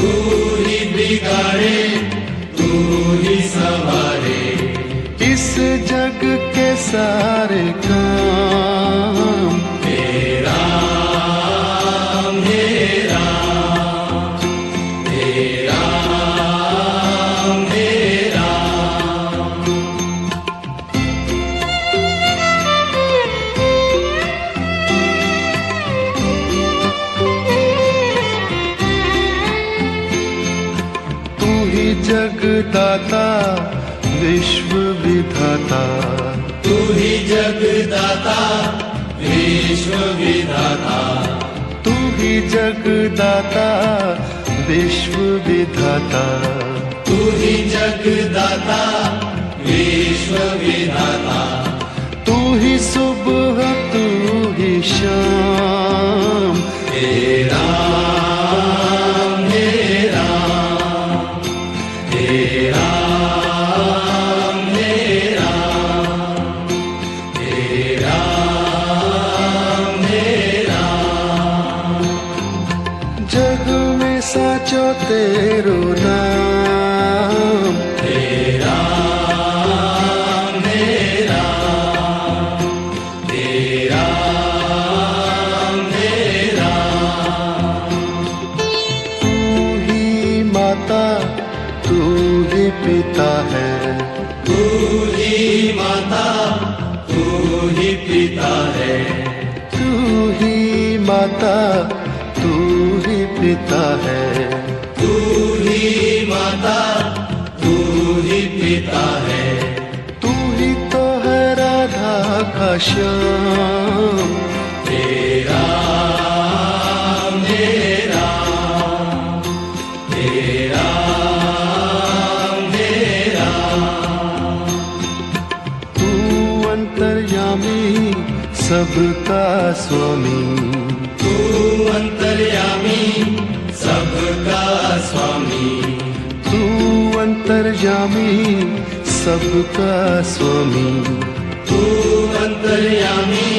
तू ही बिगाड़े तू ही संवारे इस जग के सारे काम। हे राम हे राम हे राम हे राम। तू ही जगदाता विश्व विधाता, तू ही जगदाता विश्व विधाता, तू ही जगदाता विश्व विधाता, तू ही जगदाता विश्व विधाता। तू ही सुबह तू ही शाम। हे राम हे राम हे राम हे राम हे राम हे राम। जग में साचो तेरो नाम। हे राम हे राम हे राम हे राम। तू ही माता तू ही पिता है, तू ही माता तू ही पिता है, तू ही माता तू ही पिता है। तू ही माता तू ही पिता है। तू ही तो है राधा का श्याम। हे राम हे राम हे राम हे राम। तू अंतर्यामी सबका स्वामी, तू अंतर्यामी सबका स्वामी, तू अंतर्यामी सबका स्वामी। तू अंतर्यामी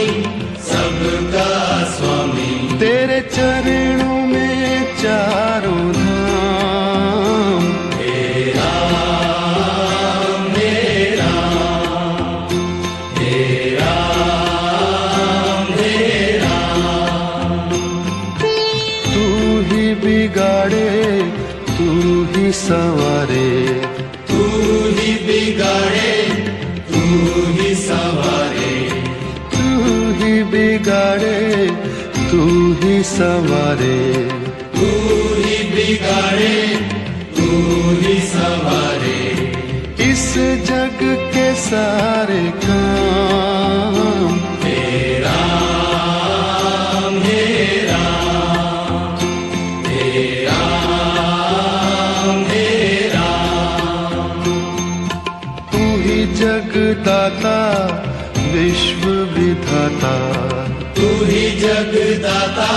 सबका स्वामी। तेरे चरणों में चारों धाम। हे राम हे राम हे राम हे राम। तू ही बिगाड़े तू ही संवारे, तू ही बिगाड़े तू ही संवारे, तू ही बिगाड़े तू ही संवारे। तू ही बिगाड़े तू ही संवारे इस जग के सारे काम। हे राम हे राम हे राम हे राम। तू ही जगदाता विश्व विधाता, तू ही जगदाता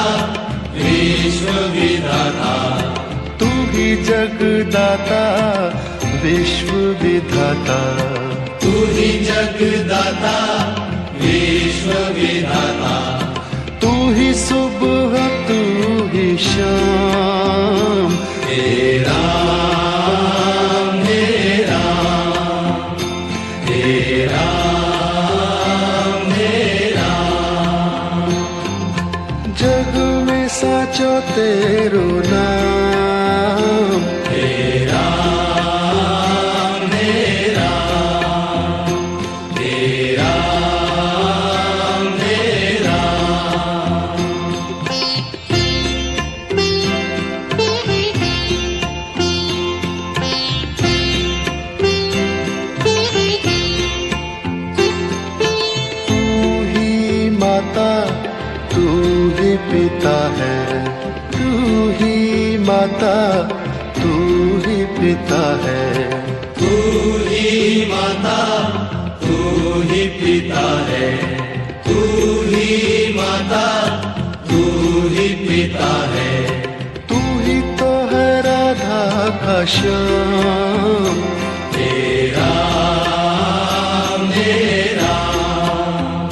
विश्व विधाता, तू ही जगदाता विश्व विधाता। तू ही जगदाता विश्व विधाता। तू ही सुबह तू ही शाम। हे राम हे राम हे राम हे राम। जग में साचो तेरो नाम। हे राम हे राम हे राम हे राम। तू ही माता तू ही पिता है, तू ही माता तू ही पिता है। तू ही माता तू ही पिता है, तू ही माता तू ही पिता है। तू ही तो है राधा का श्याम। हे राम हे राम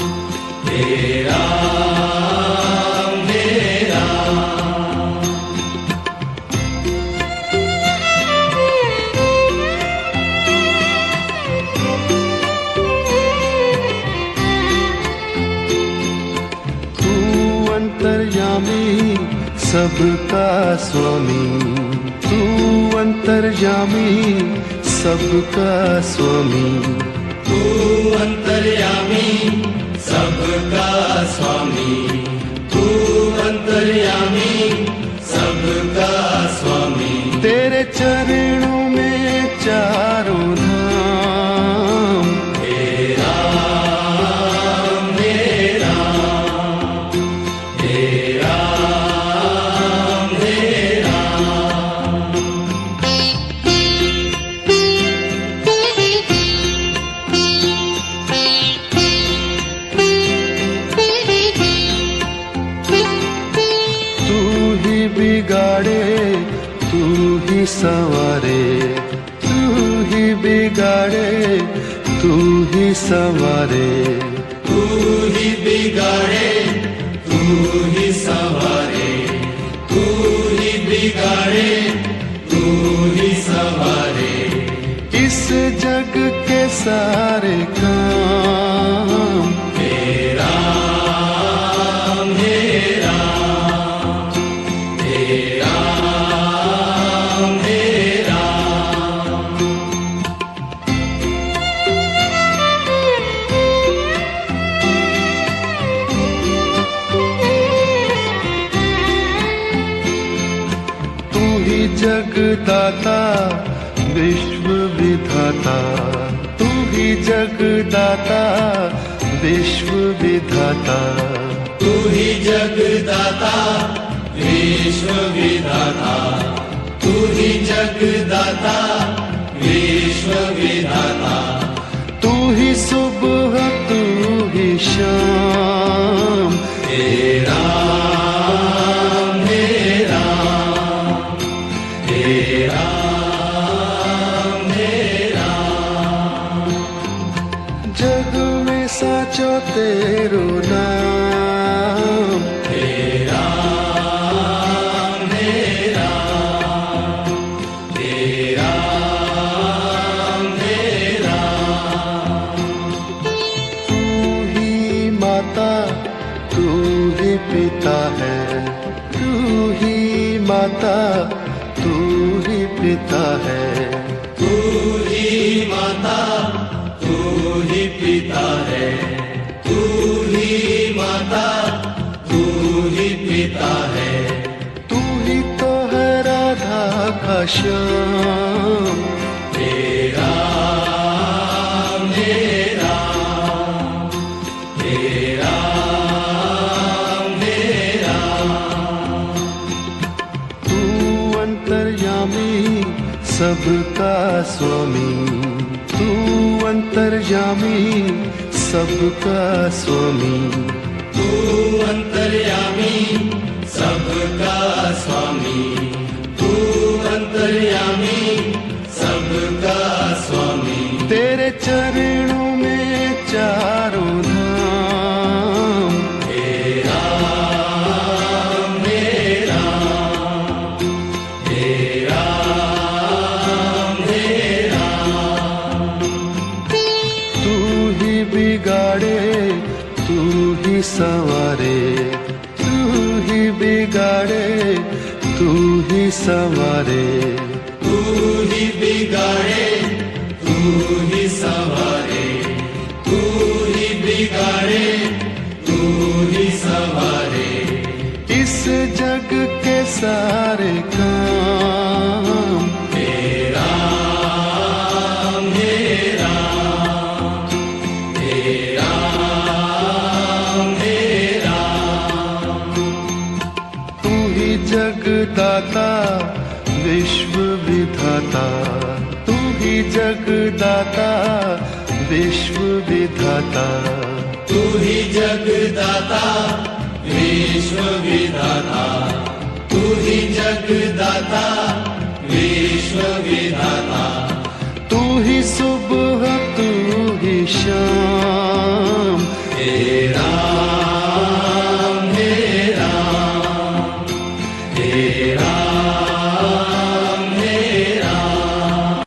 हे राम हे राम। अंतर्यामी सबका स्वामी, तू अंतर्यामी सबका स्वामी, तू अंतर्यामी सबका स्वामी, तू अंतर्यामी सबका स्वामी। तेरे चरणों में चारों धाम, हे राम हे राम, हे राम हे राम। तू ही बिगाड़े तू ही संवारे, तू ही बिगाड़े तू ही संवारे, तू ही बिगाड़े तू ही संवारे, तू ही बिगाड़े तू ही संवारे। इस जग के सारे काम, हे राम हे राम, हे राम हे राम। तू ही जगदाता विश्व विधाता, तू ही जगदाता विश्व विधाता, तू ही जगदाता विश्व विधाता, तू ही जगदाता विश्व विधाता। तू ही सुबह तू ही शाम, हे राम हे राम, हे राम हे राम। जग में साचो तेरो नाम, हे राम हे राम, हे राम हे राम। तू ही माता तू ही पिता है, तू ही माता तू ही पिता है, तू ही माता तू ही पिता है, तू ही माता तू ही पिता है। तू ही तो है राधा का श्याम, हे राम हे राम, हे राम हे राम। तू अंतर्यामी सबका स्वामी, तू अंतर्यामी सबका स्वामी, तू अंतर्यामी सबका स्वामी, तू अंतर्यामी सबका स्वामी। तेरे चरणों में चारों धाम, हे राम हे राम, हे राम हे राम। तू ही बिगाड़े तू ही संवारे, तू ही बिगाड़े तू ही संवारे, तू ही बिगाड़े तू ही संवारे, तू ही बिगाड़े तू ही संवारे। इस जग के सारे काम, हे राम हे राम, हे राम हे राम। तू ही जगदाता विश्व विधाता, तू ही जगदाता विश्व विधाता, तू ही जगदाता विश्व विधाता, तू ही जगदाता विश्व विधाता। तू ही सुबह